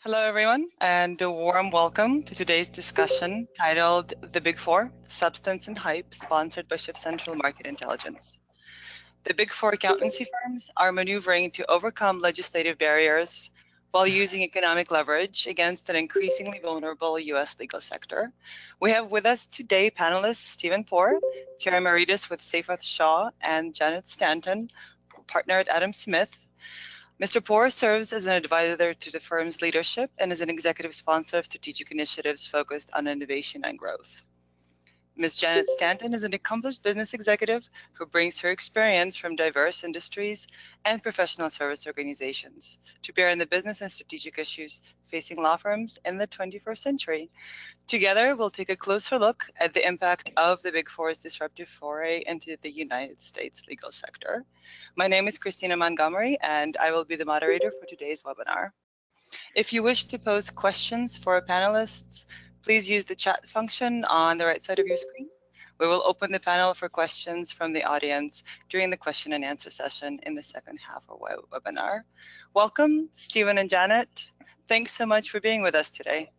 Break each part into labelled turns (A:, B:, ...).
A: Hello, everyone, and a warm welcome to today's discussion titled The Big Four, Substance and Hype, sponsored by Shift Central Market Intelligence. The Big Four accountancy firms are maneuvering to overcome legislative barriers while using economic leverage against an increasingly vulnerable U.S. legal sector. We have with us today panelists Stephen Poore, Chair Emeritus with Seyfarth Shaw, and Janet Stanton, partner at Adam Smith. Mr. Poore serves as an advisor to the firm's leadership and is an executive sponsor of strategic initiatives focused on innovation and growth. Ms. Janet Stanton is an accomplished business executive who brings her experience from diverse industries and professional service organizations to bear in the business and strategic issues facing law firms in the 21st century. Together, we'll take a closer look at the impact of the Big Four's disruptive foray into the United States legal sector. My name is Christina Montgomery, and I will be the moderator for today's webinar. If you wish to pose questions for our panelists, please use the chat function on the right side of your screen. We will open the panel for questions from the audience during the question and answer session in the second half of our webinar. Welcome, Stephen and Janet. Thanks so much for being with us today.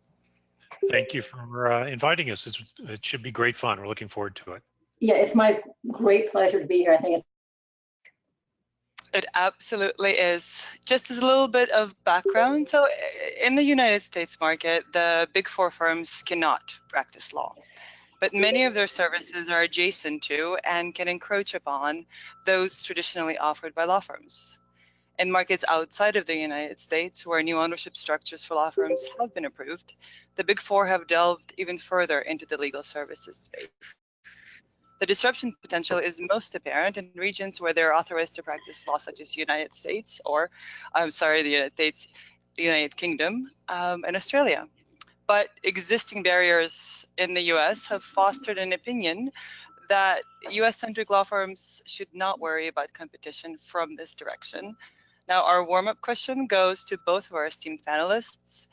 B: Thank you for inviting us. It should be great fun. We're looking forward to it.
C: Yeah, it's my great pleasure to be here. I think
A: It absolutely is. Just as a little bit of background, so in the United States market, the Big Four firms cannot practice law, but many of their services are adjacent to and can encroach upon those traditionally offered by law firms. In markets outside of the United States, where new ownership structures for law firms have been approved, the Big Four have delved even further into the legal services space. The disruption potential is most apparent in regions where they're authorized to practice law, such as the United States, or the United States, the United Kingdom, and Australia. But existing barriers in the US have fostered an opinion that US-centric law firms should not worry about competition from this direction. Now, our warm-up question goes to both of our esteemed panelists.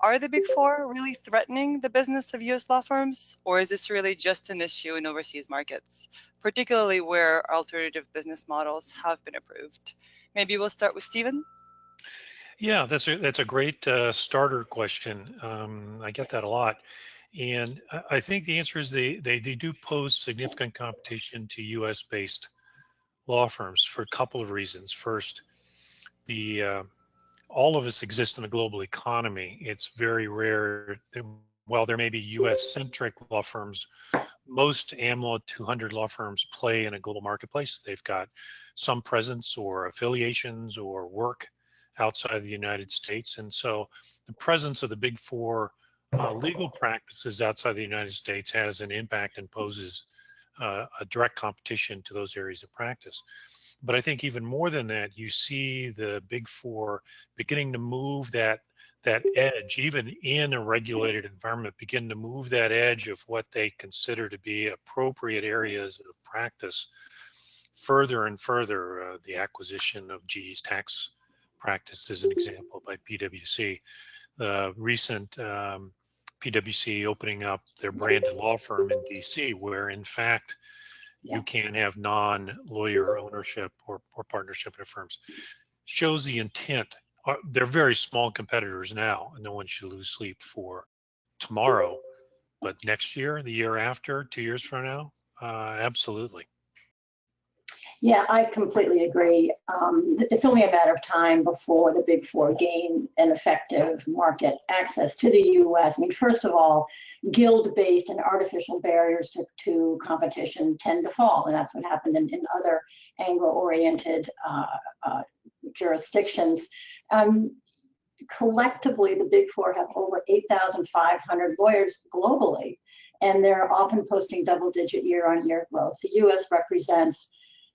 A: Are the Big Four really threatening the business of US law firms, or is this really just an issue in overseas markets, particularly where alternative business models have been approved? Maybe we'll start with Stephen.
B: Yeah, that's a great starter question. I get that a lot. And I think the answer is they do pose significant competition to US-based law firms for a couple of reasons. First, all of us exist in a global economy. It's very rare. While there may be US-centric law firms, most AmLaw 200 law firms play in a global marketplace. They've got some presence or affiliations or work outside of the United States. And so the presence of the Big Four legal practices outside the United States has an impact and poses a direct competition to those areas of practice. But I think even more than that, you see the Big Four beginning to move that edge, even in a regulated environment, begin to move that edge of what they consider to be appropriate areas of practice further and further. The acquisition of GE's tax practice is an example by PwC. The recent PwC opening up their branded law firm in DC, where in fact, you can have non-lawyer ownership or partnership in firms, shows the intent. They're very small competitors now, and no one should lose sleep for tomorrow. But next year, the year after, 2 years from now, absolutely.
C: Yeah, I completely agree. It's only a matter of time before the Big Four gain an effective market access to the US. I mean, first of all, guild-based and artificial barriers to competition tend to fall, and that's what happened in other Anglo-oriented jurisdictions. Collectively, the Big Four have over 8,500 lawyers globally, and they're often posting double-digit year-on-year growth. The US represents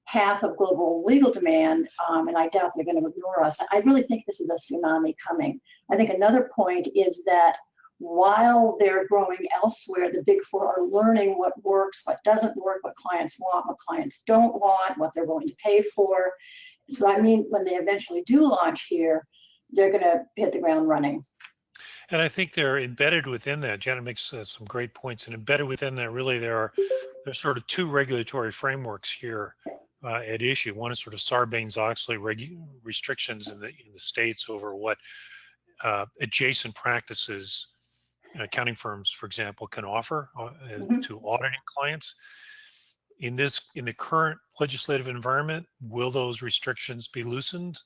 C: half of global legal demand, and I doubt they're going to ignore us. I really think this is a tsunami coming. I think another point is that while they're growing elsewhere, the Big Four are learning what works, what doesn't work, what clients want, what clients don't want, what they're willing to pay for. So I mean, when they eventually do launch here, they're going to hit the ground running.
B: And I think they're embedded within that. Janet makes some great points, and embedded within that, really, there's sort of two regulatory frameworks here at issue. One is sort of Sarbanes-Oxley restrictions in the states over what adjacent practices accounting firms, for example, can offer to auditing clients. In the current legislative environment, will those restrictions be loosened?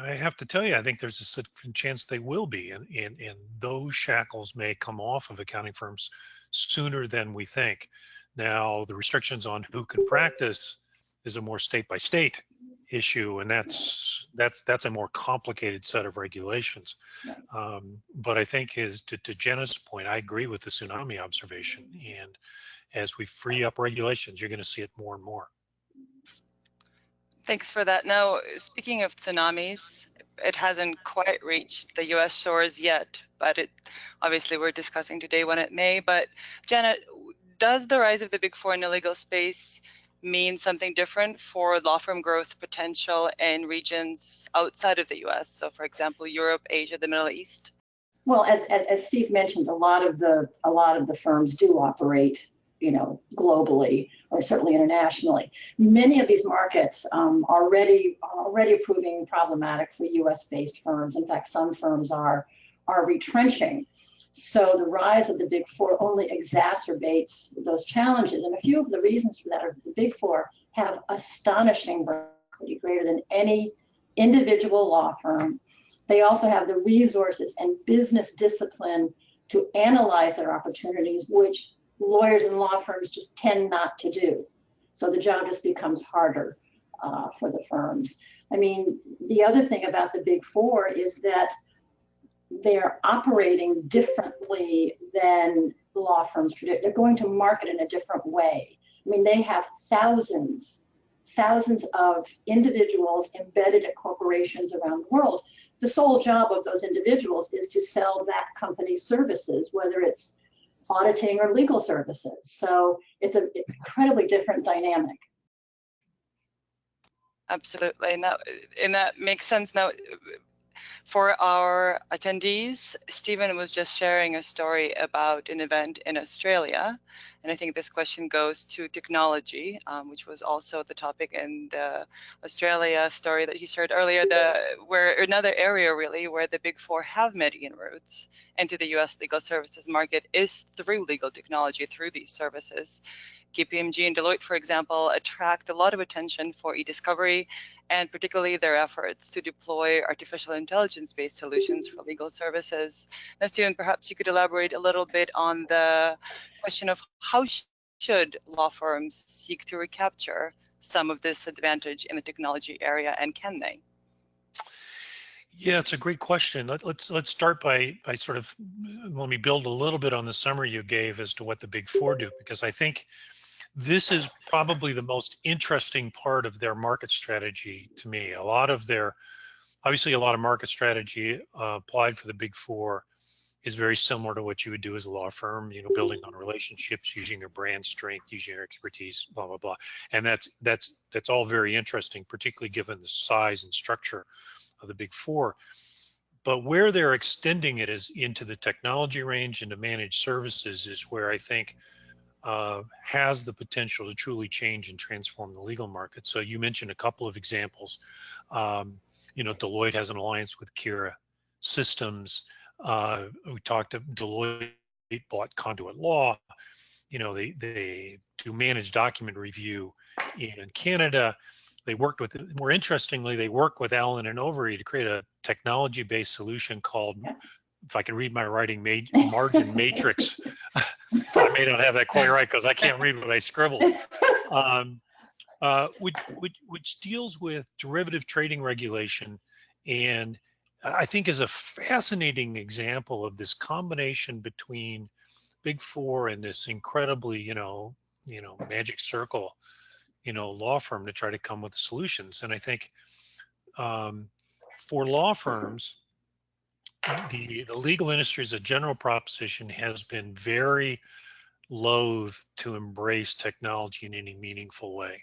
B: I have to tell you, I think there's a significant chance they will be, and those shackles may come off of accounting firms sooner than we think. Now, the restrictions on who can practice is a more state-by-state issue, and that's a more complicated set of regulations. But I think, to Jenna's point, I agree with the tsunami observation, and as we free up regulations, you're going to see it more and more.
A: Thanks for that. Now, speaking of tsunamis, it hasn't quite reached the US shores yet, but obviously we're discussing today when it may. But Janet, does the rise of the Big Four in the legal space mean something different for law firm growth potential in regions outside of the US? So for example, Europe, Asia, the Middle East?
C: Well, as Steve mentioned, a lot of the firms do operate, globally or certainly internationally. Many of these markets are already proving problematic for US-based firms. In fact, some firms are retrenching. So the rise of the Big Four only exacerbates those challenges. And a few of the reasons for that are the Big Four have astonishing equity, greater than any individual law firm. They also have the resources and business discipline to analyze their opportunities, which lawyers and law firms just tend not to do. So the job just becomes harder for the firms. I mean, the other thing about the Big Four is that they're operating differently than law firms. They're going to market in a different way. I mean, they have thousands of individuals embedded at corporations around the world. The sole job of those individuals is to sell that company's services, whether it's auditing or legal services. So it's an incredibly different dynamic.
A: Absolutely. And that makes sense. Now, for our attendees, Stephen was just sharing a story about an event in Australia. And I think this question goes to technology, which was also the topic in the Australia story that he shared earlier, where another area really where the Big Four have made inroads into the US legal services market is through legal technology, through these services. KPMG and Deloitte, for example, attract a lot of attention for e-discovery and particularly their efforts to deploy artificial intelligence-based solutions for legal services. Now, Stephen, perhaps you could elaborate a little bit on the question of how should law firms seek to recapture some of this advantage in the technology area, and can they?
B: Yeah, it's a great question. Let's start by sort of, let me build a little bit on the summary you gave as to what the Big Four do, because I think this is probably the most interesting part of their market strategy to me. Obviously a lot of market strategy applied for the Big Four is very similar to what you would do as a law firm, building on relationships, using your brand strength, using your expertise, blah, blah, blah. And that's all very interesting, particularly given the size and structure of the Big Four. But where they're extending it is into the technology range, into managed services, is where I think has the potential to truly change and transform the legal market. So you mentioned a couple of examples. Deloitte has an alliance with Kira Systems. We talked, Deloitte bought Conduit Law. They do managed document review in Canada. They worked with, more interestingly, they work with Allen and Overy to create a technology-based solution called, if I can read my writing, margin matrix. I may not have that quite right because I can't read what I scribbled. Which deals with derivative trading regulation, and I think is a fascinating example of this combination between Big Four and this incredibly, magic circle, law firm to try to come with solutions. And I think for law firms, the legal industry as a general proposition has been very loath to embrace technology in any meaningful way.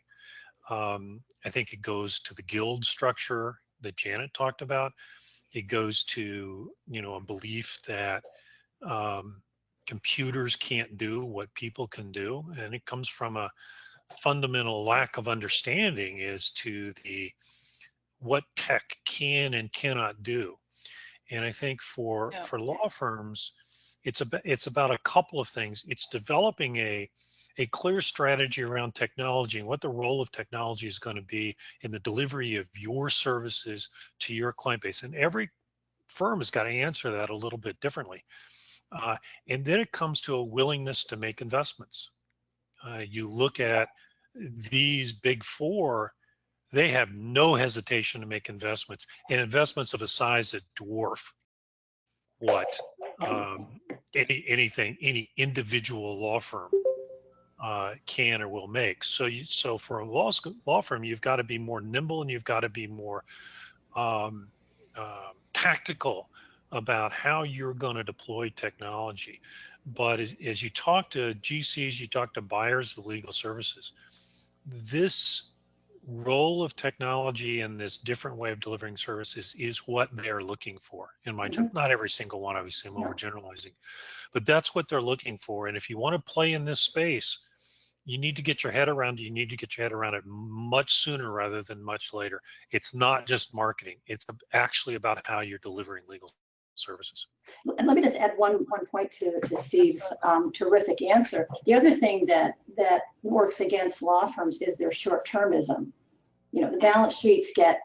B: I think it goes to the guild structure that Janet talked about. It goes to, a belief that computers can't do what people can do. And it comes from a fundamental lack of understanding as to what tech can and cannot do. And I think for
A: Yeah.
B: law firms, it's about a couple of things. It's developing a clear strategy around technology and what the role of technology is going to be in the delivery of your services to your client base. And every firm has got to answer that a little bit differently. And then it comes to a willingness to make investments. You look at these big four, they have no hesitation to make investments, and investments of a size that dwarf what any individual law firm can or will make. So for a law firm, you've got to be more nimble, and you've got to be more tactical about how you're going to deploy technology. But as you talk to GCs, you talk to buyers of legal services, this role of technology and this different way of delivering services is what they're looking for. In my not every single one, obviously I'm overgeneralizing, but that's what they're looking for. And if you want to play in this space, you need to get your head around it. You need to get your head around it much sooner rather than much later. It's not just marketing. It's actually about how you're delivering legal services.
C: And let me just add one point to Steve's terrific answer. The other thing that works against law firms is their short-termism. You know, the balance sheets get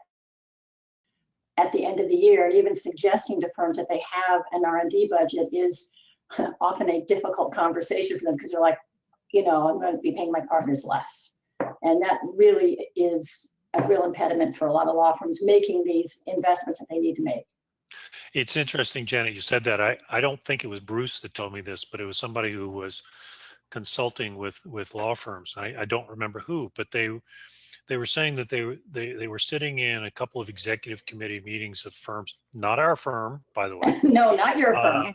C: at the end of the year, and even suggesting to firms that they have an R&D budget is often a difficult conversation for them, because they're like, you know, I'm going to be paying my partners less. And that really is a real impediment for a lot of law firms making these investments that they need to make.
B: It's interesting, Janet, you said that. I don't think it was Bruce that told me this, but it was somebody who was consulting with law firms. I don't remember who, but they were saying that they were sitting in a couple of executive committee meetings of firms, not our firm, by the way.
C: No, not your firm.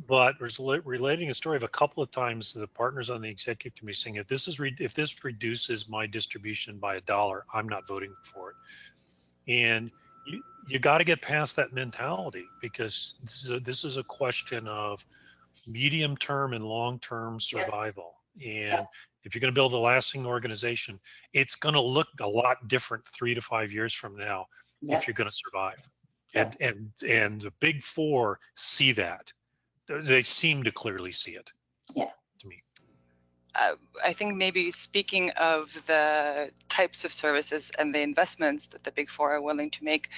B: But relating a story of a couple of times the partners on the executive committee saying, if this reduces my distribution by $1, I'm not voting for it. And you got to get past that mentality, because this is a question of medium-term and long-term survival. And if you're going to build a lasting organization, it's going to look a lot different 3 to 5 years from now if you're going to survive. And the big four see that. They seem to clearly see it.
C: Yeah.
B: To me.
A: I think maybe speaking of the types of services and the investments that the big four are willing to make,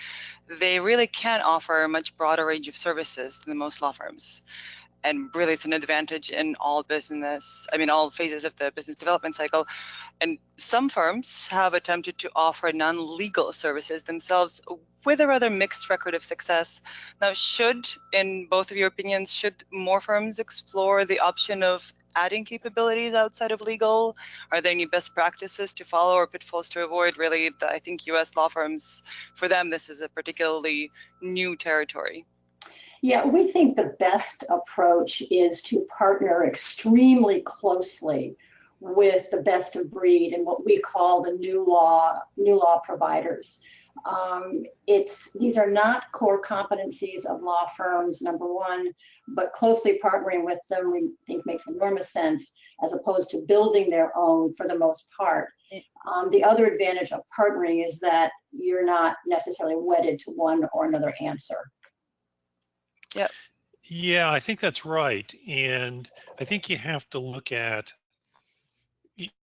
A: they really can offer a much broader range of services than most law firms. And really, it's an advantage in all all phases of the business development cycle. And some firms have attempted to offer non-legal services themselves with a rather mixed record of success. Now, in both of your opinions, should more firms explore the option of adding capabilities outside of legal? Are there any best practices to follow or pitfalls to avoid? Really, I think U.S. law firms, for them, this is a particularly new territory.
C: Yeah, we think the best approach is to partner extremely closely with the best of breed and what we call the new law providers. These are not core competencies of law firms, number one, but closely partnering with them we think makes enormous sense, as opposed to building their own for the most part. The other advantage of partnering is that you're not necessarily wedded to one or another answer.
A: Yeah.
B: Yeah, I think that's right. And I think you have to look at,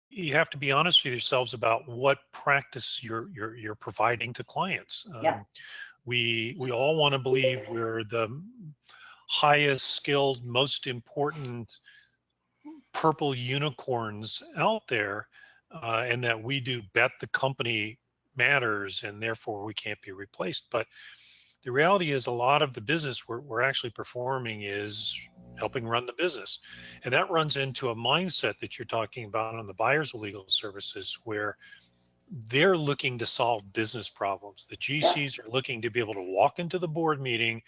B: you have to be honest with yourselves about what practice you're providing to clients. We all want to believe we're the highest skilled, most important purple unicorns out there, and that we do bet the company matters and therefore we can't be replaced. But the reality is a lot of the business we're actually performing is helping run the business. And that runs into a mindset that you're talking about on the buyers of legal services, where they're looking to solve business problems. The GCs are looking to be able to walk into the board meeting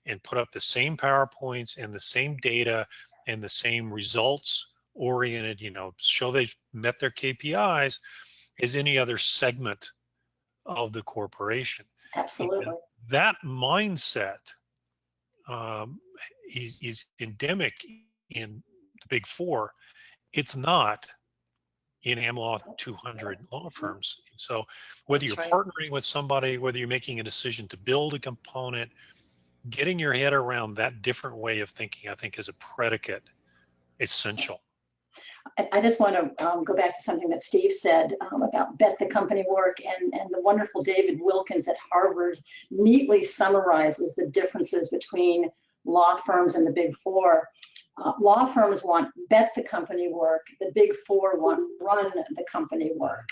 B: and put up the same PowerPoints and the same data and the same results oriented, show they've met their KPIs as any other segment of the corporation.
C: Absolutely.
B: And that mindset is endemic in the big four. It's not in AmLaw 200 law firms. So whether
A: That's
B: you're
A: right.
B: partnering with somebody, whether you're making a decision to build a component, getting your head around that different way of thinking, I think, is a predicate essential.
C: I just want to go back to something that Steve said about bet the company work, and the wonderful David Wilkins at Harvard neatly summarizes the differences between law firms and the Big Four. Law firms want bet the company work. The Big Four want run the company work.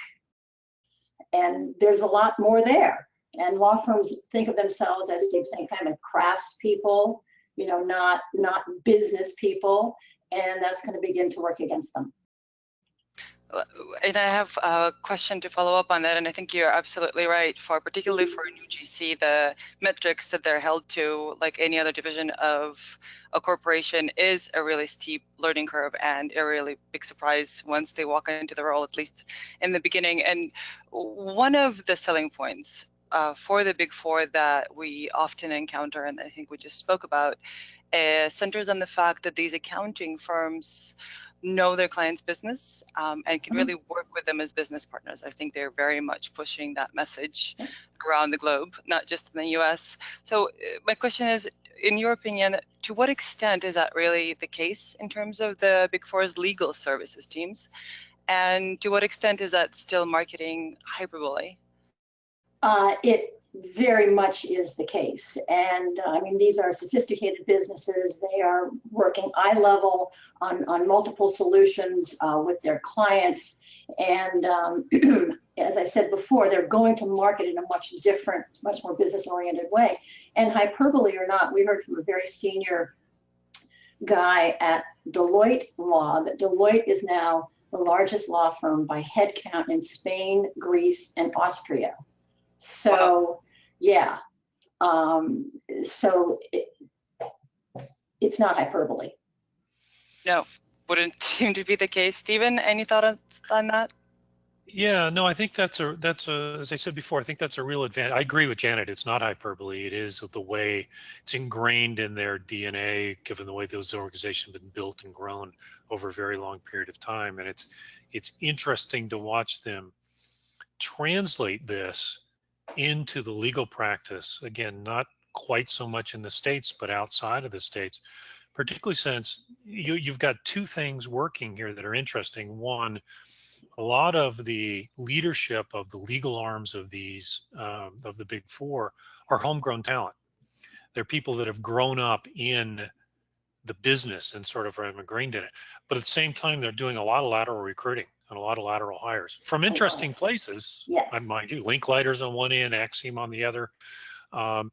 C: And there's a lot more there. And law firms think of themselves as, Steve saying, kind of craftspeople, you know, not business people. And that's going to begin to work against them.
A: And I have a question to follow up on that, and I think you're absolutely right. Particularly for a new GC, the metrics that they're held to, like any other division of a corporation, is a really steep learning curve and a really big surprise once they walk into the role, at least in the beginning. And one of the selling points for the Big Four that we often encounter, and I think we just spoke about, centers on the fact that these accounting firms know their client's business and can really work with them as business partners. I think they're very much pushing that message around the globe, not just in the US. So my question is, in your opinion, to what extent is that really the case in terms of the Big Four's legal services teams? And to what extent is that still marketing hyperbole?
C: It very much is the case. And I mean, these are sophisticated businesses. They are working eye level on multiple solutions with their clients. And as I said before, they're going to market in a much different, much more business oriented way. And hyperbole or not, we heard from a very senior guy at Deloitte Law that Deloitte is now the largest law firm by headcount in Spain, Greece, and Austria. So, yeah, so it's not hyperbole.
A: No, wouldn't seem to be the case. Stephen, any thoughts on that?
B: Yeah, no, I think that's as I said before, I think that's a real advantage. I agree with Janet. It's not hyperbole. It is the way it's ingrained in their DNA, given the way those organizations have been built and grown over a very long period of time. And it's interesting to watch them translate this into the legal practice. Again, not quite so much in the States, but outside of the States, particularly since you've got two things working here that are interesting. One, a lot of the leadership of the legal arms of these, of the Big Four, are homegrown talent. They're people that have grown up in the business and sort of are ingrained in it. But at the same time, they're doing a lot of lateral recruiting and a lot of lateral hires from interesting places.
C: Yes.
B: I mind you, Linklaters on one end, Axiom on the other. And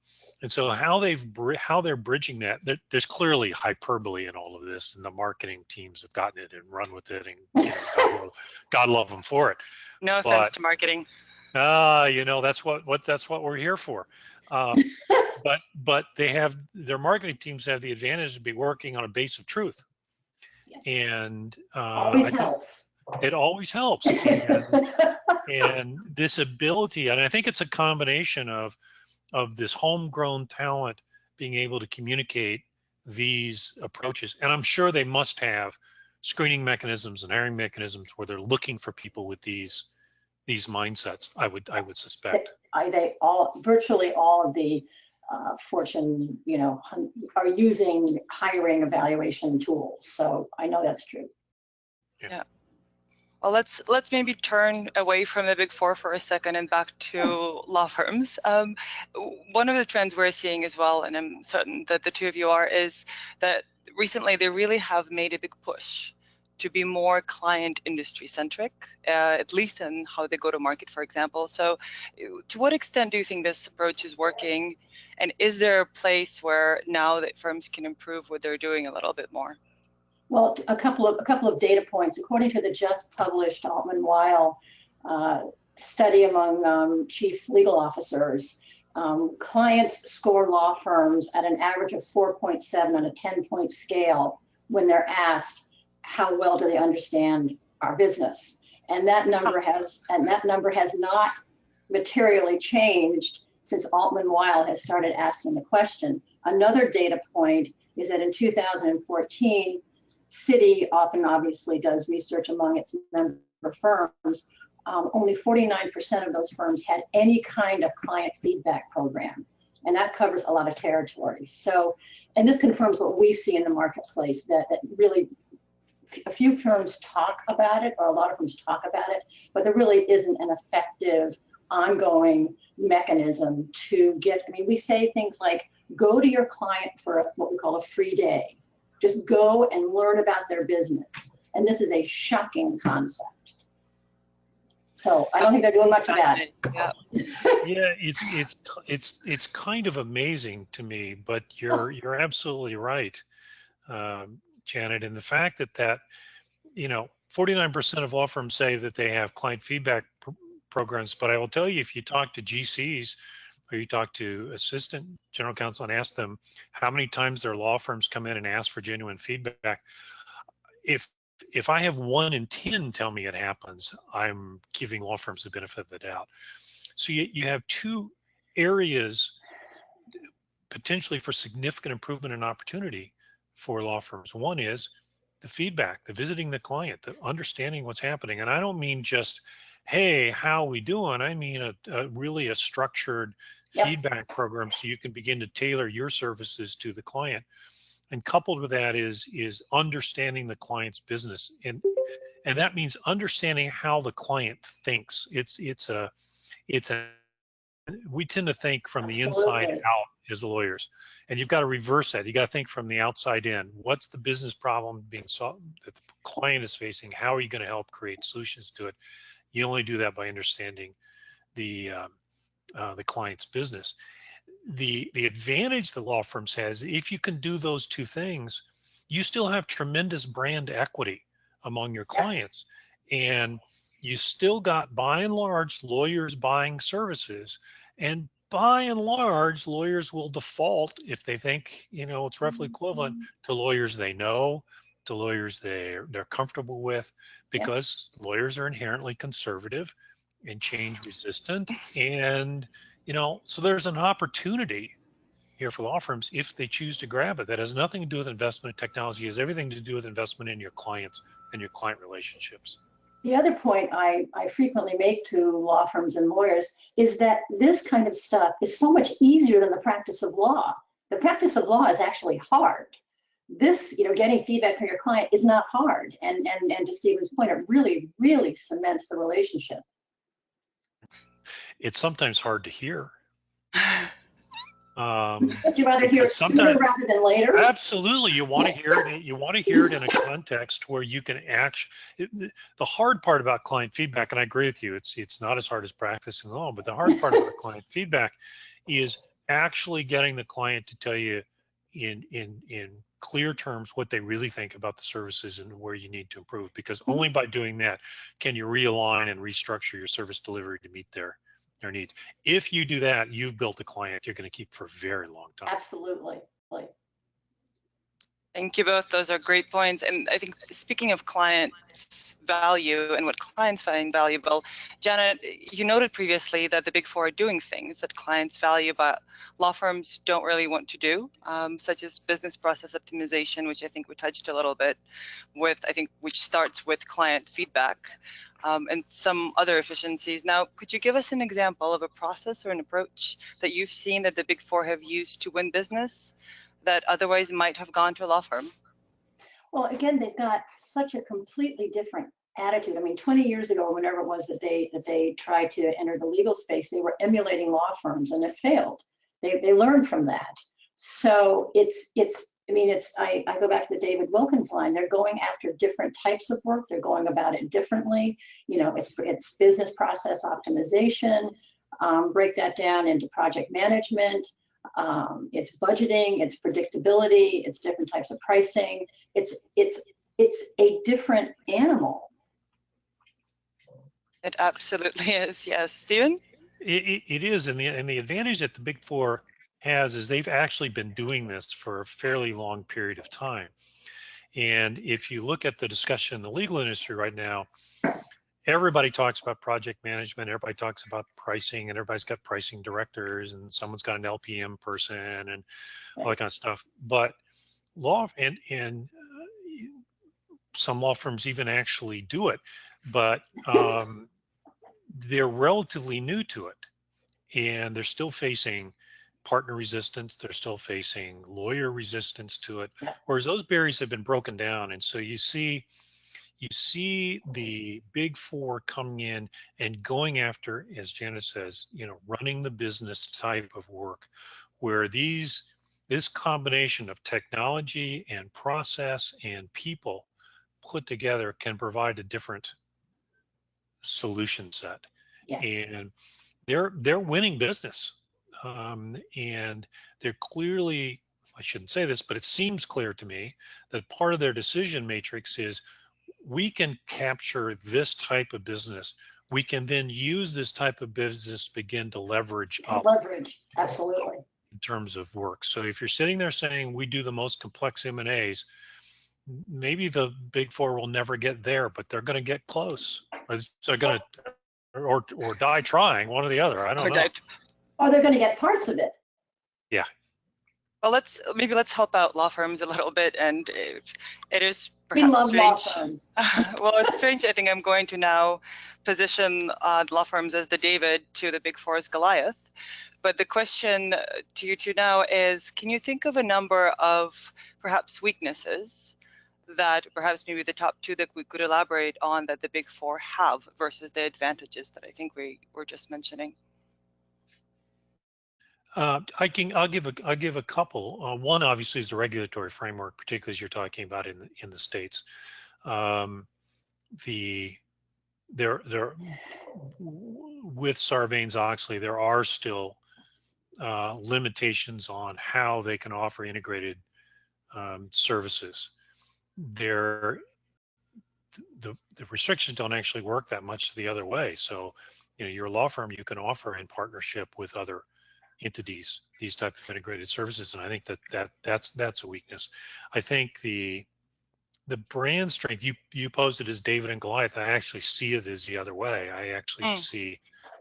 B: so how they're bridging that, there's clearly hyperbole in all of this, and the marketing teams have gotten it and run with it, and you know, God love them for it.
A: No offense to marketing.
B: You know, that's what we're here for. But their marketing teams have the advantage to be working on a base of truth.
C: Yes.
B: And
C: always helps.
B: It always helps. And this ability, and I think it's a combination of this homegrown talent being able to communicate these approaches. And I'm sure they must have screening mechanisms and hiring mechanisms where they're looking for people with these mindsets, I would suspect.
C: Virtually all of the Fortune, you know, are using hiring evaluation tools. So I know that's true.
A: Yeah. Well, let's maybe turn away from the Big Four for a second and back to law firms. One of the trends we're seeing as well, and I'm certain that the two of you are, is that recently they really have made a big push to be more client industry centric, at least in how they go to market, for example. So to what extent do you think this approach is working? And is there a place where now that firms can improve what they're doing a little bit more?
C: Well, a couple of data points. According to the just published Altman-Weil study among chief legal officers, clients score law firms at an average of 4.7 on a 10-point scale when they're asked how well do they understand our business, and that number has not materially changed since Altman-Weil has started asking the question. Another data point is that in 2014. Citi often obviously does research among its members firms, only 49% of those firms had any kind of client feedback program. And that covers a lot of territory. So, and this confirms what we see in the marketplace, that really a few firms talk about it, or a lot of firms talk about it, but there really isn't an effective ongoing mechanism to get, I mean, we say things like, go to your client for what we call a free day. Just go and learn about their business. And this is a shocking concept. So I don't think they're doing much of that.
A: Yeah,
B: yeah, it's kind of amazing to me, but you're absolutely right, Janet, in the fact that 49% of law firms say that they have client feedback programs, but I will tell you, if you talk to GCs or you talk to assistant general counsel and ask them how many times their law firms come in and ask for genuine feedback, if I have 1 in 10 tell me it happens, I'm giving law firms the benefit of the doubt. So you have 2 areas potentially for significant improvement and opportunity for law firms. One is the feedback, the visiting the client, the understanding what's happening. And I don't mean just, hey, how we doing? I mean really a structured feedback program so you can begin to tailor your services to the client. And coupled with that is understanding the client's business, and that means understanding how the client thinks. We tend to think from the inside out as lawyers, and you've got to reverse that. You got to think from the outside in. What's the business problem being solved that the client is facing? How are you going to help create solutions to it? You only do that by understanding the client's business. The advantage the law firms has, if you can do those 2 things, you still have tremendous brand equity among your clients, and you still got, by and large, lawyers buying services, and by and large, lawyers will default, if they think it's roughly equivalent, to lawyers they know, to lawyers they're comfortable with, because lawyers are inherently conservative and change resistant, and so there's an opportunity here for law firms if they choose to grab it. That has nothing to do with investment in technology. It has everything to do with investment in your clients and your client relationships.
C: The other point I frequently make to law firms and lawyers is that this kind of stuff is so much easier than the practice of law. The practice of law is actually hard. This, getting feedback from your client is not hard. And to Stephen's point, it really, really cements the relationship.
B: It's sometimes hard to hear.
C: Would you rather hear it sooner rather than later?
B: Absolutely, you want to hear it. You want to hear it in a context where you can the hard part about client feedback, and I agree with you, it's not as hard as practicing law, but the hard part about client feedback is actually getting the client to tell you in clear terms what they really think about the services and where you need to improve. Because only by doing that can you realign and restructure your service delivery to meet their needs. If you do that, you've built a client you're going to keep for a very long time.
C: Absolutely.
A: Thank you both. Those are great points. And I think, speaking of clients' value and what clients find valuable, Janet, you noted previously that the Big Four are doing things that clients value, but law firms don't really want to do, such as business process optimization, which I think we touched a little bit with, which starts with client feedback, and some other efficiencies. Now, could you give us an example of a process or an approach that you've seen that the Big Four have used to win business that otherwise might have gone to a law firm?
C: Well, again, they've got such a completely different attitude. I mean, 20 years ago, whenever it was that they tried to enter the legal space, they were emulating law firms, and it failed. They learned from that. So I go back to the David Wilkins line. They're going after different types of work. They're going about it differently. It's business process optimization. Break that down into project management. It's budgeting, it's predictability, it's different types of pricing. It's a different animal.
A: It absolutely is. Yes, Stephen?
B: It is, and the advantage that the Big Four has is they've actually been doing this for a fairly long period of time. And if you look at the discussion in the legal industry right now, everybody talks about project management, everybody talks about pricing, and everybody's got pricing directors, and someone's got an LPM person and all that kind of stuff. But law and some law firms even actually do it. but they're relatively new to it, and they're still facing partner resistance. They're still facing lawyer resistance to it, whereas those barriers have been broken down. And so you see the big four coming in and going after, as Janet says, running the business type of work, where this combination of technology and process and people put together can provide a different solution set.
C: Yeah.
B: And they're winning business. And they're clearly, I shouldn't say this, but it seems clear to me that part of their decision matrix is, we can capture this type of business. We can then use this type of business to begin to leverage up.
C: Leverage, absolutely.
B: In terms of work. So if you're sitting there saying we do the most complex M&As, maybe the big four will never get there, but they're going to get close. Or they're going to, or die trying, one or the other. I don't know.
C: Or they're going to get parts of it.
B: Yeah.
A: Well, let's help out law firms a little bit, and it is
C: We
A: perhaps
C: love
A: strange.
C: law firms.
A: Well, it's strange. I think I'm going to now position law firms as the David to the Big Four's Goliath. But the question to you two now is, can you think of a number of perhaps weaknesses that perhaps maybe the top two that we could elaborate on that the Big Four have versus the advantages that I think we were just mentioning?
B: I'll give a couple. One obviously is the regulatory framework, particularly as you're talking about in the states. With Sarbanes-Oxley, there are still limitations on how they can offer integrated services. The restrictions don't actually work that much the other way. So, you're a law firm, you can offer in partnership with other entities these type of integrated services, and I think that's a weakness. I think the brand strength, you posed it as David and Goliath. I actually see it as the other way. I actually see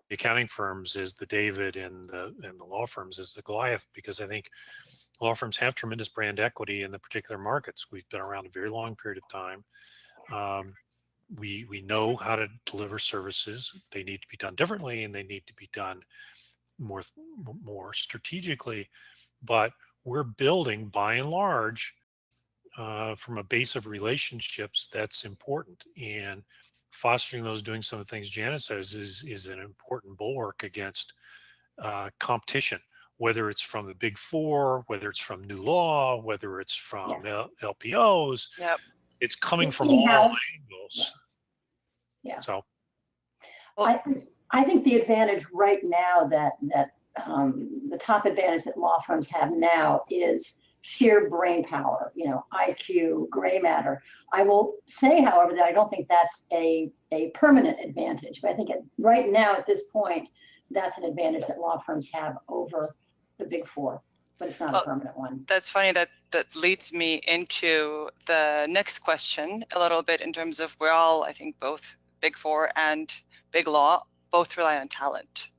B: the accounting firms as the David and the law firms as the Goliath, because I think law firms have tremendous brand equity in the particular markets. We've been around a very long period of time. We know how to deliver services. They need to be done differently, and they need to be done more strategically, but we're building, by and large, from a base of relationships that's important, and fostering those, doing some of the things Janet says is an important bulwark against competition, whether it's from the Big Four, whether it's from new law, whether it's from LPOs.
A: Yep.
B: It's coming from all angles.
C: Yeah.
B: So
C: I think the advantage right now that the top advantage that law firms have now is sheer brain power, IQ, gray matter. I will say, however, that I don't think that's a permanent advantage, but I think right now at this point, that's an advantage that law firms have over the Big Four, but it's not a permanent one.
A: That's funny. That leads me into the next question a little bit, in terms of, we're all, I think, both Big Four and Big Law both rely on talent.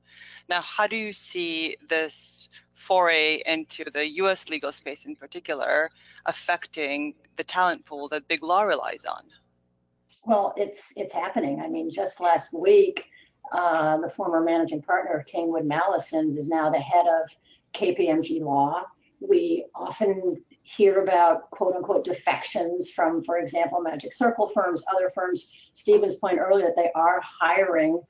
A: Now, how do you see this foray into the US legal space in particular affecting the talent pool that Big Law relies on?
C: Well, it's happening. I mean, just last week, the former managing partner of Kingwood Mallisons is now the head of KPMG Law. We often hear about quote unquote defections from, for example, Magic Circle firms, other firms. Stephen's point earlier that they are hiring,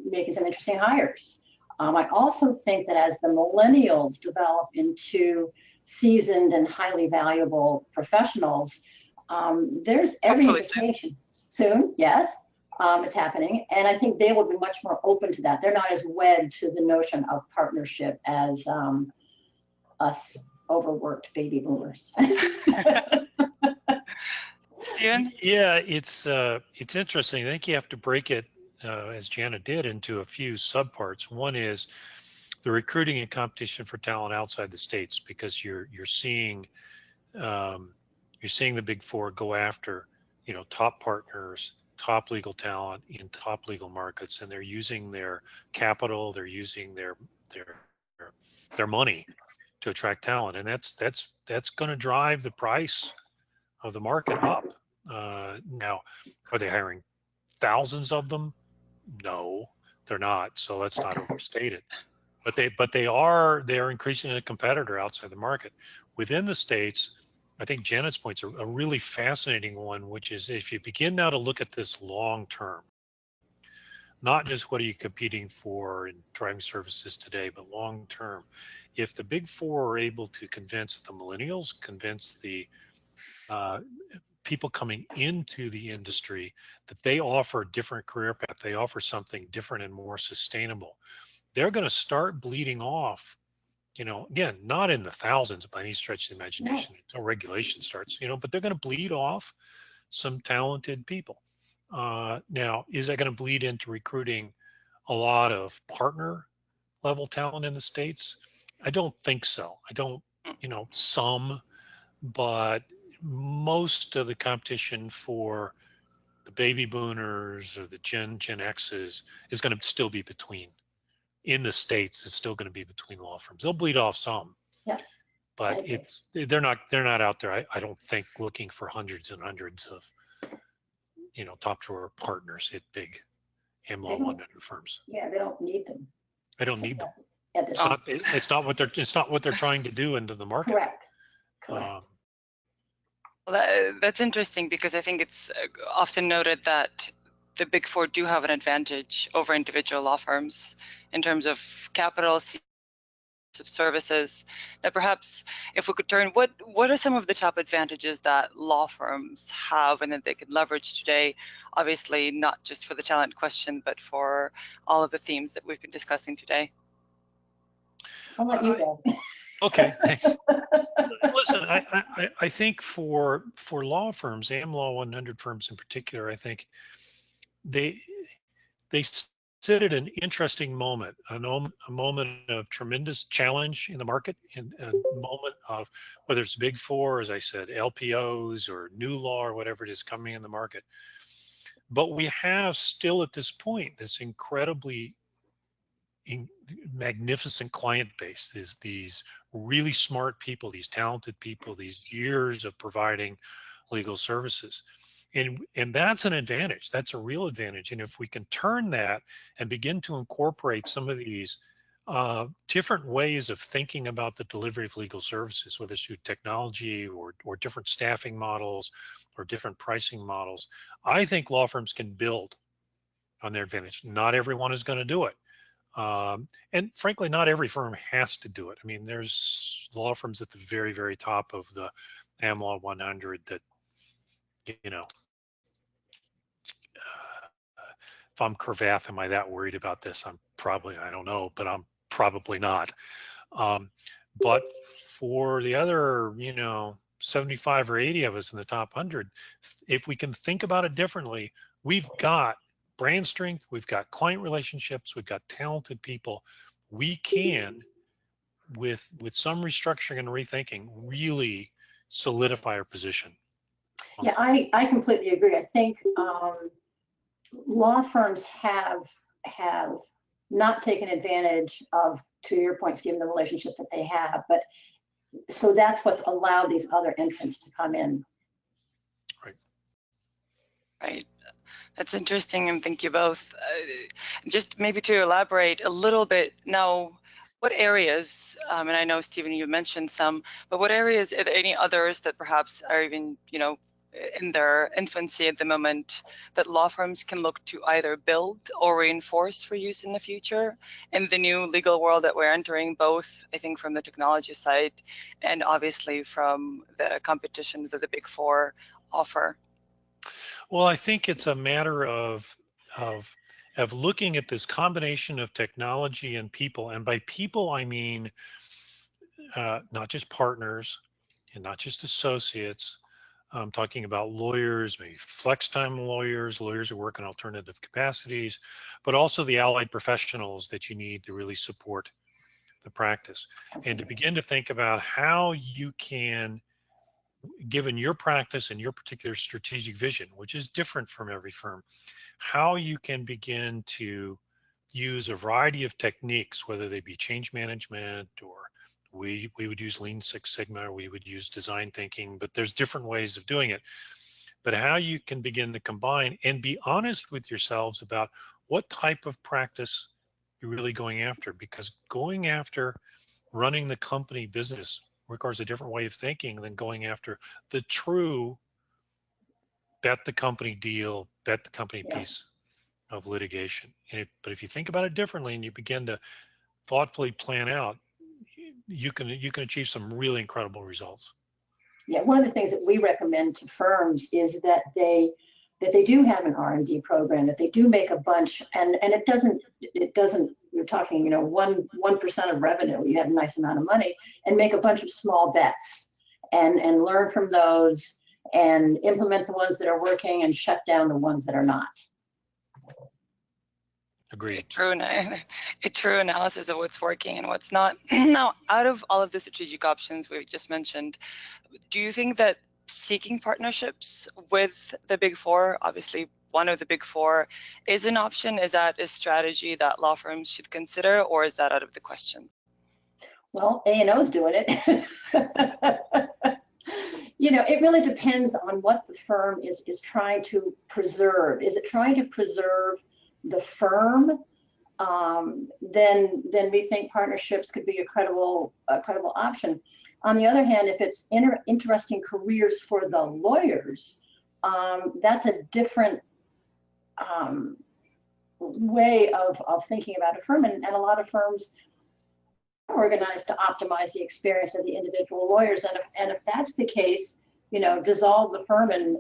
C: making some interesting hires. I also think that as the millennials develop into seasoned and highly valuable professionals, there's every indication soon, yes, it's happening. And I think they will be much more open to that. They're not as wed to the notion of partnership as us overworked baby boomers.
A: Stephen?
B: Yeah, it's interesting. I think you have to break it, as Janet did, into a few subparts. One is the recruiting and competition for talent outside the states, because you're seeing the Big Four go after, top partners, top legal talent in top legal markets, and they're using their capital, they're using their money to attract talent, and that's going to drive the price of the market up. Now, are they hiring thousands of them? No, they're not. So let's not overstate it. But they are increasingly a competitor outside the market. Within the states, I think Janet's point's a really fascinating one, which is if you begin now to look at this long term, not just what are you competing for in driving services today, but long term. If the big four are able to convince the millennials, convince the people coming into the industry that they offer a different career path, they offer something different and more sustainable, they're going to start bleeding off, again, not in the thousands by any stretch of the imagination until regulation starts, but they're going to bleed off some talented people. Now, is that going to bleed into recruiting a lot of partner level talent in the States? I don't think so. I don't, some, but most of the competition for the baby boomers or the Gen X's is going to still be in the States, it's still going to be between law firms. They'll bleed off some, but they're not out there. I don't think looking for hundreds and hundreds of, top drawer partners at big AmLaw 100 firms.
C: Yeah, they don't need them.
B: I don't need them. It's not what they're trying to do into the market.
C: Correct.
A: Well, that's interesting because I think it's often noted that the big four do have an advantage over individual law firms in terms of capital, of services. That perhaps if we could turn, what are some of the top advantages that law firms have and that they could leverage today? Obviously, not just for the talent question, but for all of the themes that we've been discussing today.
C: I'll let you go.
B: Okay, thanks. Listen, I think for law firms, AmLaw 100 firms in particular, I think they sit at an interesting moment, a moment of tremendous challenge in the market, and a moment of whether it's big four, as I said, LPOs or new law or whatever it is coming in the market. But we have still at this point this incredibly magnificent client base, these really smart people, these talented people, these years of providing legal services. And that's an advantage. That's a real advantage. And if we can turn that and begin to incorporate some of these different ways of thinking about the delivery of legal services, whether it's through technology or different staffing models or different pricing models, I think law firms can build on their advantage. Not everyone is going to do it. And frankly, not every firm has to do it. I mean, there's law firms at the very, very top of the AmLaw 100 that, if I'm Cravath, am I that worried about this? I don't know, but I'm probably not. But for the other, 75 or 80 of us in the top 100, if we can think about it differently, we've got brand strength, we've got client relationships, we've got talented people. We can, with some restructuring and rethinking, really solidify our position.
C: Yeah, I completely agree. I think law firms have not taken advantage of, to your point, Stephen, the relationship that they have, but so that's what's allowed these other entrants to come in.
A: Right. That's interesting, and thank you both. Just maybe to elaborate a little bit now, what areas, and I know, Stephen, you mentioned some, but what areas, are there any others that perhaps are even, in their infancy at the moment that law firms can look to either build or reinforce for use in the future in the new legal world that we're entering, both, I think, from the technology side and obviously from the competition that the big four offer?
B: Well, I think it's a matter of looking at this combination of technology and people. And by people, I mean not just partners and not just associates. I'm talking about lawyers, maybe flex time lawyers who work in alternative capacities, but also the allied professionals that you need to really support the practice. And to begin to think about how you can, given your practice and your particular strategic vision, which is different from every firm, how you can begin to use a variety of techniques, whether they be change management, or we would use Lean Six Sigma, or we would use design thinking, but there's different ways of doing it. but how you can begin to combine and be honest with yourselves about what type of practice you're really going after, because going after running the company business requires a different way of thinking than going after the true bet the company deal, bet the company piece of litigation. But if you think about it differently and you begin to thoughtfully plan out, you can achieve some really incredible results.
C: Yeah, one of the things that we recommend to firms is that they do have an R&D program, that they do make a bunch, and it doesn't, you're talking, 1% of revenue, you have a nice amount of money, and make a bunch of small bets and learn from those and implement the ones that are working and shut down the ones that are not.
B: Agreed.
A: A true analysis of what's working and what's not. Now, out of all of the strategic options we just mentioned, do you think that seeking partnerships with the Big Four, obviously one of the Big Four, is an option? Is that a strategy that law firms should consider, or is that out of the question?
C: Well, A&O's doing it. It really depends on what the firm is trying to preserve. Is it trying to preserve the firm? Then we think partnerships could be a credible option. On the other hand, if it's interesting careers for the lawyers, that's a different way of thinking about a firm, and a lot of firms are organized to optimize the experience of the individual lawyers. And if that's the case, dissolve the firm and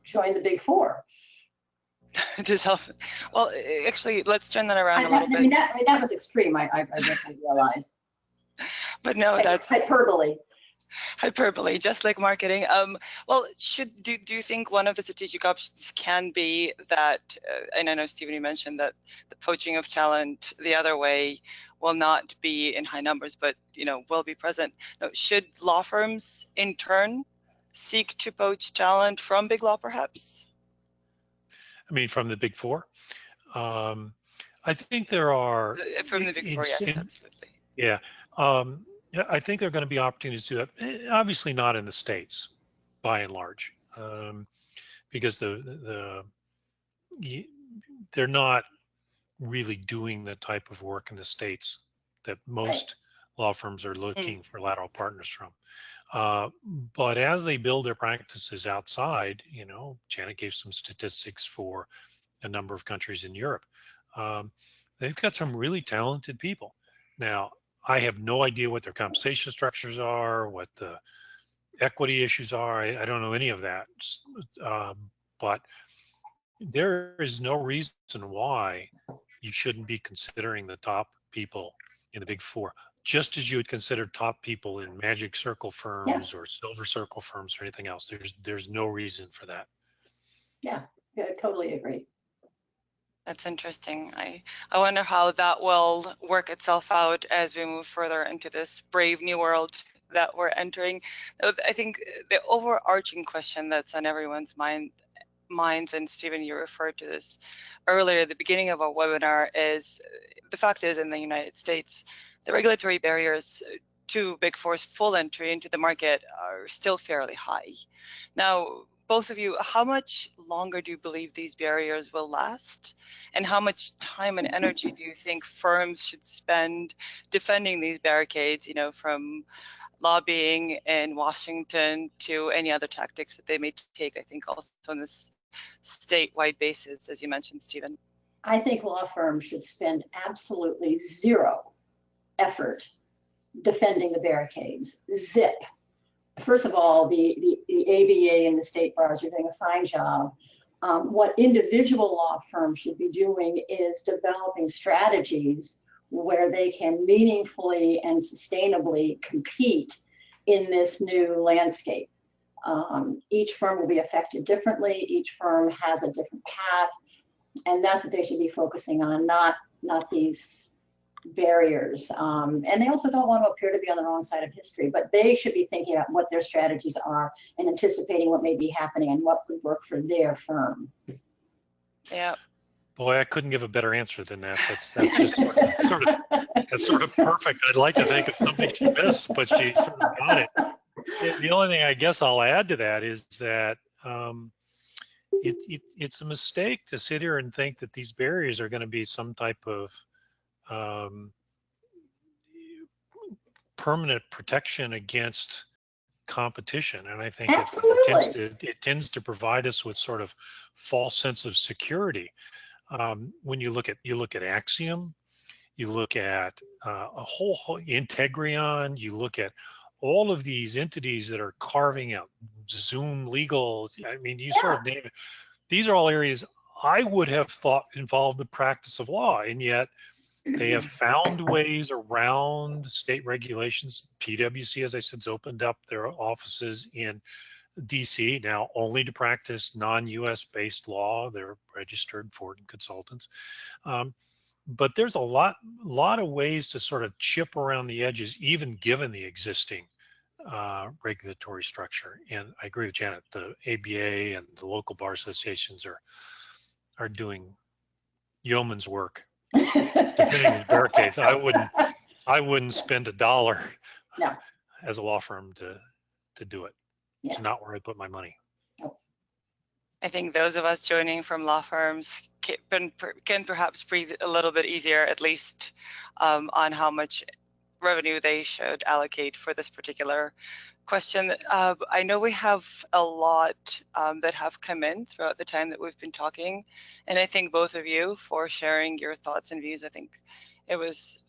C: join the Big Four.
A: Well, actually, let's turn that around a little bit.
C: That was extreme. I realize.
A: But no, that's
C: hyperbole.
A: Hyperbole, just like marketing. Well, do you think one of the strategic options can be that, and I know, Stephen, you mentioned that the poaching of talent the other way will not be in high numbers, but will be present. Now, should law firms in turn seek to poach talent from big law, perhaps?
B: I mean, from the Big Four? I think there are...
A: From the Big Four, yes, absolutely.
B: Yeah. I think there are going to be opportunities to do that. Obviously not in the States, by and large, because they're not really doing the type of work in the States that most law firms are looking for lateral partners from. But as they build their practices outside, Janet gave some statistics for a number of countries in Europe. They've got some really talented people. Now, I have no idea what their compensation structures are, what the equity issues are. I don't know any of that. But there is no reason why you shouldn't be considering the top people in the Big Four, just as you would consider top people in Magic Circle firms or Silver Circle firms or anything else. There's no reason for that.
C: Yeah, I totally agree.
A: That's interesting. I wonder how that will work itself out as we move further into this brave new world that we're entering. I think the overarching question that's on everyone's minds, and Stephen, you referred to this earlier at the beginning of our webinar, is the fact is in the United States, the regulatory barriers to Big Four's full entry into the market are still fairly high. Now, both of you, how much longer do you believe these barriers will last? And how much time and energy do you think firms should spend defending these barricades, from lobbying in Washington to any other tactics that they may take, I think also on this statewide basis, as you mentioned, Stephen?
C: I think law firms should spend absolutely zero effort defending the barricades. Zip. First of all, the ABA and the state bars are doing a fine job. What individual law firms should be doing is developing strategies where they can meaningfully and sustainably compete in this new landscape. Each firm will be affected differently. Each firm has a different path, and that's what they should be focusing on, not these barriers. And they also don't want to appear to be on the wrong side of history, but they should be thinking about what their strategies are and anticipating what may be happening and what would work for their firm.
A: Yeah.
B: Boy, I couldn't give a better answer than that. That's just sort of perfect. I'd like to think of something she missed, but she sort of got it. The only thing I guess I'll add to that is that it's a mistake to sit here and think that these barriers are going to be some type of permanent protection against competition. And I think it tends to provide us with sort of false sense of security. When you look at Axiom, you look at a whole Integrion, you look at all of these entities that are carving out Zoom legal. I mean, you sort of name it. These are all areas I would have thought involved the practice of law, and yet they have found ways around state regulations. PwC, as I said, has opened up their offices in DC now only to practice non-US based law. They're registered Ford consultants. But there's a lot of ways to sort of chip around the edges, even given the existing regulatory structure. And I agree with Janet, the ABA and the local bar associations are doing yeoman's work defending these barricades. I wouldn't spend $1 as a law firm to do it. Yeah. It's not where I put my money.
A: I think those of us joining from law firms can perhaps breathe a little bit easier, at least on how much revenue they should allocate for this particular question. I know we have a lot that have come in throughout the time that we've been talking, and I thank both of you for sharing your thoughts and views. I think it was,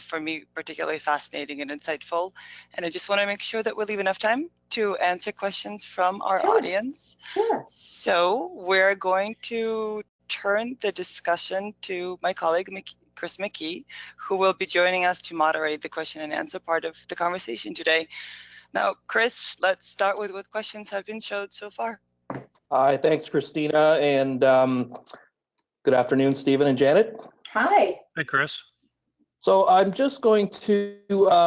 A: for me, particularly fascinating and insightful. And I just want to make sure that we leave enough time to answer questions from our audience.
C: Sure.
A: So we're going to turn the discussion to my colleague, Chris McKee, who will be joining us to moderate the question and answer part of the conversation today. Now, Chris, let's start with what questions have been showed so far.
D: Hi, thanks, Christina, and good afternoon, Stephen and Janet.
C: Hi.
B: Hey, Chris.
D: So I'm just going to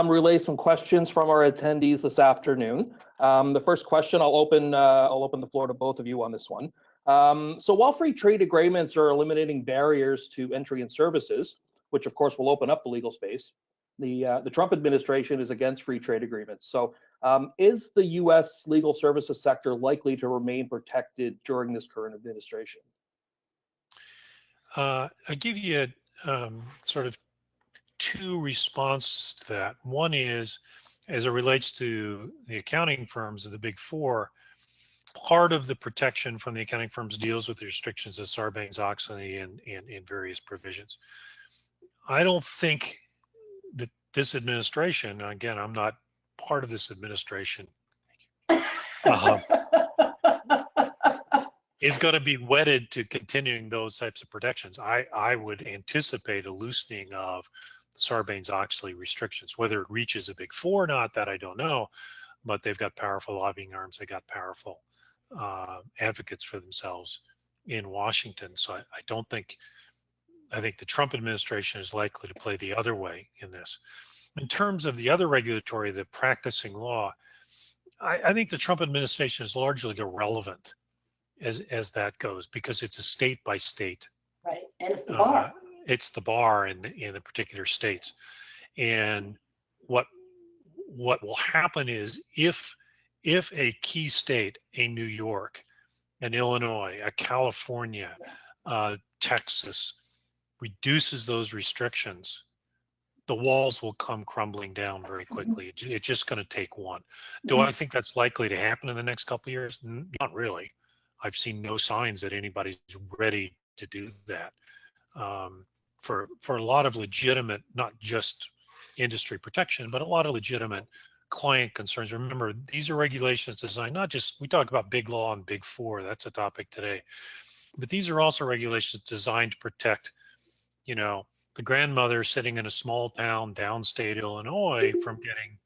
D: relay some questions from our attendees this afternoon. The first question, I'll open the floor to both of you on this one. So while free trade agreements are eliminating barriers to entry and services, which of course will open up the legal space, the Trump administration is against free trade agreements. So is the U.S. legal services sector likely to remain protected during this current administration?
B: I'll give you sort of two responses to that. One is, as it relates to the accounting firms of the Big Four, part of the protection from the accounting firms deals with the restrictions of Sarbanes-Oxley and various provisions. I don't think that this administration, again, I'm not part of this administration, is going to be wedded to continuing those types of protections. I would anticipate a loosening of Sarbanes-Oxley restrictions. Whether it reaches a Big Four or not, that I don't know, but they've got powerful lobbying arms. They got powerful advocates for themselves in Washington. So I think the Trump administration is likely to play the other way in this. In terms of the other regulatory, the practicing law, I think the Trump administration is largely irrelevant as that goes, because it's a state by state.
C: Right, and it's the bar.
B: It's the bar in the particular states. And what will happen is if a key state, a New York, an Illinois, a California, Texas, reduces those restrictions, the walls will come crumbling down very quickly. It's just going to take one. Do I think that's likely to happen in the next couple of years? Not really. I've seen no signs that anybody's ready to do that. For a lot of legitimate, not just industry protection, but a lot of legitimate client concerns. Remember, these are regulations designed not just, we talk about big law and Big Four, that's a topic today, but these are also regulations designed to protect, the grandmother sitting in a small town downstate Illinois from getting,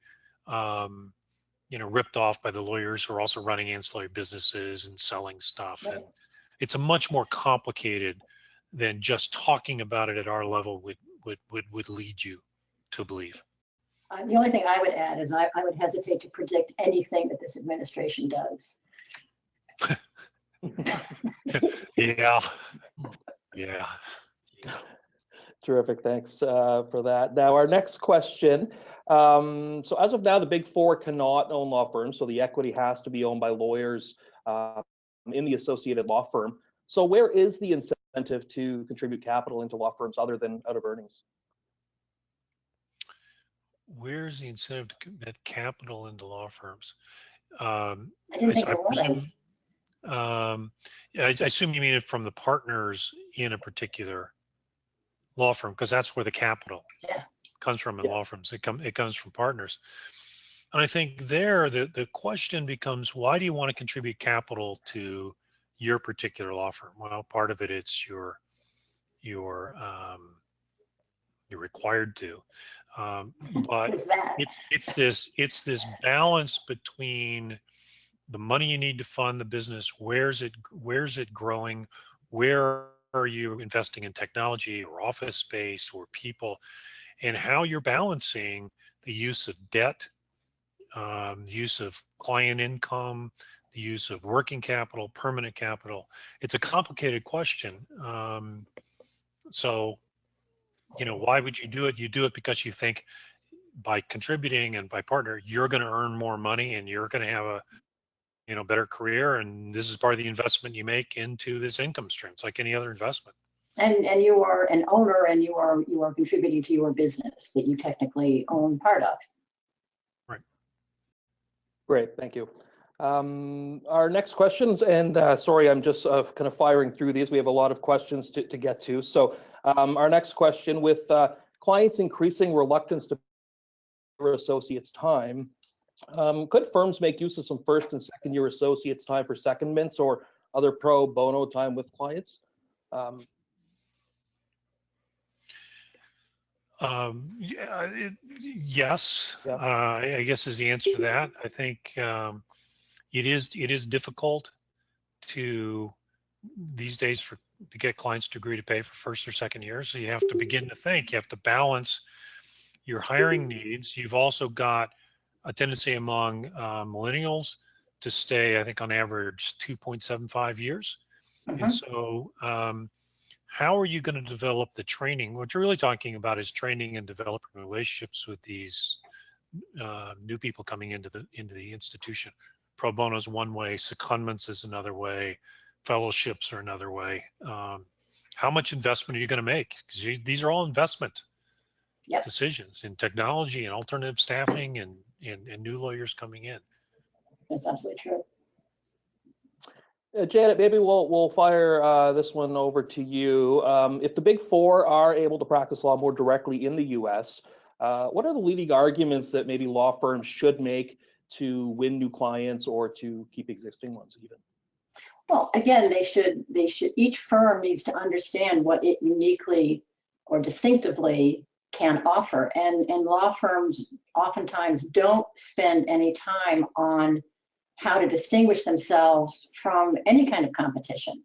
B: ripped off by the lawyers who are also running ancillary businesses and selling stuff. Right. And it's a much more complicated than just talking about it at our level would lead you to believe.
C: The only thing I would add is I would hesitate to predict anything that this administration does.
B: Yeah.
D: Terrific, thanks for that. Now our next question So as of now, the Big Four cannot own law firms, so the equity has to be owned by lawyers in the associated law firm. So where is the incentive to contribute capital into law firms other than out of earnings?
B: Where's the incentive to commit capital into law firms?
C: I didn't think there was.
B: I assume you mean it from the partners in a particular law firm, because that's where the capital comes from in law firms. It comes from partners. And I think there the question becomes, why do you want to contribute capital to your particular law firm? Well, part of it, it's you're required to, but it's this balance between the money you need to fund the business. Where's it growing? Where are you investing in technology or office space or people, and how you're balancing the use of debt, the use of client income, the use of working capital, permanent capital. It's a complicated question. So, why would you do it? You do it because you think by contributing and by partner, you're going to earn more money and you're going to have a better career, and this is part of the investment you make into this income stream. It's like any other investment.
C: And you are an owner, and you are contributing to your business that you technically own part of.
B: Right.
D: Great, thank you. Our next questions, and sorry, I'm just kind of firing through these. We have a lot of questions to get to. So our next question, with clients increasing reluctance to pay for associates' time, could firms make use of some first and second year associates' time for secondments or other pro bono time with clients?
B: Yes, I guess is the answer to that. I think it is difficult these days to get clients to agree to pay for first or second years. So you have to begin to think. You have to balance your hiring needs. You've also got a tendency among millennials to stay, I think, on average 2.75 years. And so how are you going to develop the training? What you're really talking about is training and developing relationships with these new people coming into the institution. Pro bono is one way, secondments is another way, fellowships are another way. How much investment are you going to make? Because these are all investment decisions in technology and alternative staffing and new lawyers coming in.
C: That's absolutely true.
D: Janet, maybe we'll fire this one over to you. If the Big Four are able to practice law more directly in the U.S., what are the leading arguments that maybe law firms should make to win new clients or to keep existing ones even?
C: Well, again, they should. Each firm needs to understand what it uniquely or distinctively can offer, and law firms oftentimes don't spend any time on how to distinguish themselves from any kind of competition.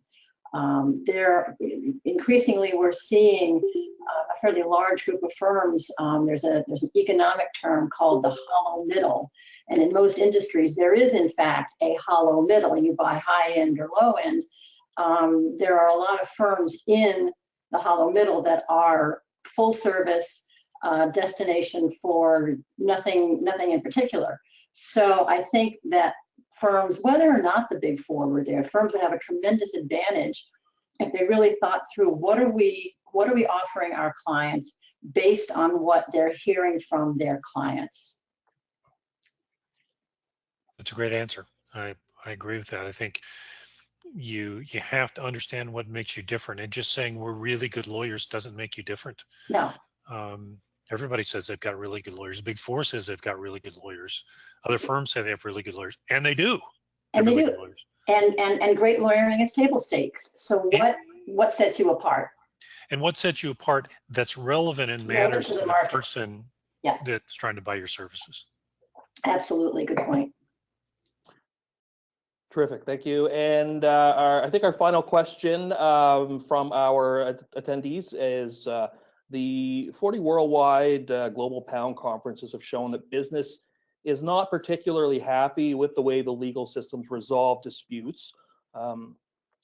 C: Increasingly, we're seeing a fairly large group of firms. There's an economic term called the hollow middle, and in most industries, there is in fact a hollow middle. You buy high end or low end. There are a lot of firms in the hollow middle that are full service destination for nothing in particular. So I think that firms, whether or not the Big Four were there, firms would have a tremendous advantage if they really thought through what are we offering our clients based on what they're hearing from their clients.
B: That's a great answer. I agree with that. I think you have to understand what makes you different, and just saying we're really good lawyers doesn't make you different.
C: No.
B: Everybody says they've got really good lawyers. Big Four says they've got really good lawyers. Other firms say they have really good lawyers, and they do.
C: And they do. And great lawyering is table stakes. So what sets you apart?
B: And what sets you apart that's relevant and matters to the person that's trying to buy your services.
C: Absolutely, good point.
D: Terrific, thank you. And I think our final question from our attendees is the 40 worldwide global pound conferences have shown that business is not particularly happy with the way the legal systems resolve disputes.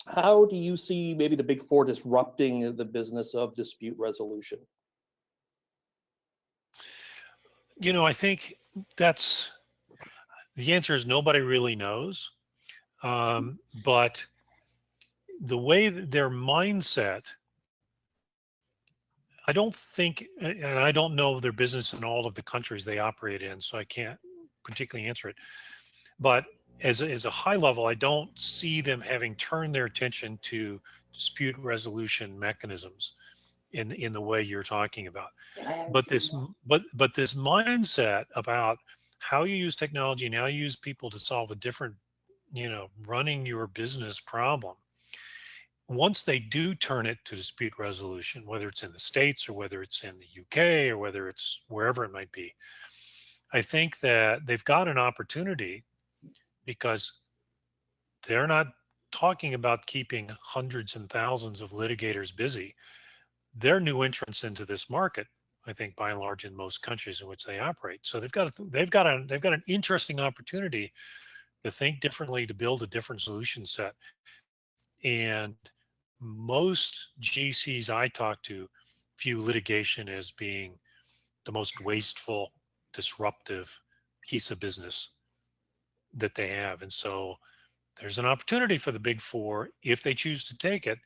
D: How do you see maybe the Big Four disrupting the business of dispute resolution?
B: I think that's the answer is nobody really knows. But the way that their mindset, I don't think, and I don't know their business in all of the countries they operate in, so I can't particularly answer it. But as a high level, I don't see them having turned their attention to dispute resolution mechanisms in the way you're talking about.
C: Yeah,
B: But this mindset about how you use technology and how you use people to solve a different, running your business problem. Once they do turn it to dispute resolution, whether it's in the States or whether it's in the UK or whether it's wherever it might be, I think that they've got an opportunity because they're not talking about keeping hundreds and thousands of litigators busy. They're new entrants into this market, I think, by and large, in most countries in which they operate. So they've got an interesting opportunity to think differently, to build a different solution set. And most GCs I talk to view litigation as being the most wasteful, disruptive piece of business that they have. And so there's an opportunity for the big four, if they choose to take it,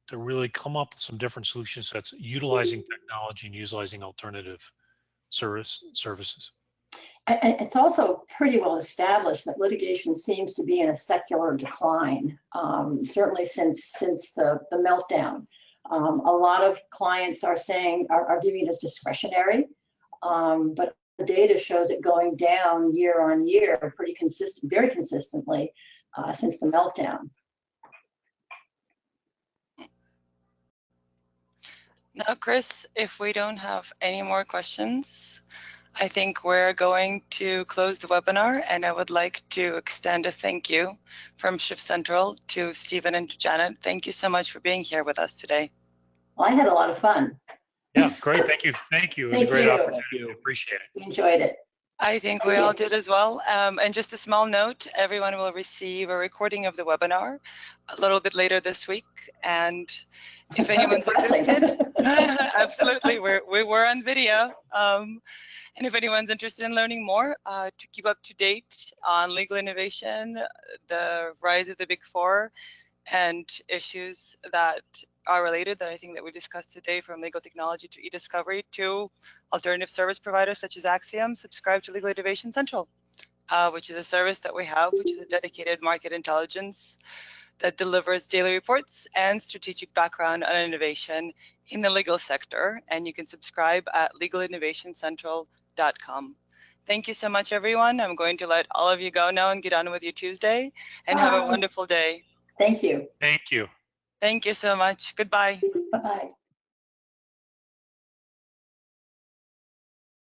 B: to really come up with some different solution sets, utilizing technology and utilizing alternative services.
C: And it's also pretty well established that litigation seems to be in a secular decline, certainly since the meltdown. A lot of clients are viewing it as discretionary, but the data shows it going down year on year, very consistently since the meltdown.
A: Now, Chris, if we don't have any more questions, I think we're going to close the webinar, and I would like to extend a thank you from Shift Central to Stephen and to Janet. Thank you so much for being here with us today.
C: Well, I had a lot of fun.
B: Yeah, great. Thank you. Thank you. It was a great opportunity. Appreciate it.
C: We enjoyed it.
A: I think we all did as well. And just a small note, everyone will receive a recording of the webinar a little bit later this week. And if anyone's interested, absolutely, we were on video. And if anyone's interested in learning more to keep up to date on legal innovation, the rise of the Big Four, and issues that are related that I think that we discussed today, from legal technology to e-discovery to alternative service providers such as Axiom, subscribe to Legal Innovation Central, which is a service that we have, which is a dedicated market intelligence that delivers daily reports and strategic background on innovation in the legal sector. And you can subscribe at legalinnovationcentral.com. Thank you so much, everyone. I'm going to let all of you go now and get on with your Tuesday, and have a wonderful day.
C: Thank you.
B: Thank you.
A: Thank you so much. Goodbye.
C: Bye-bye.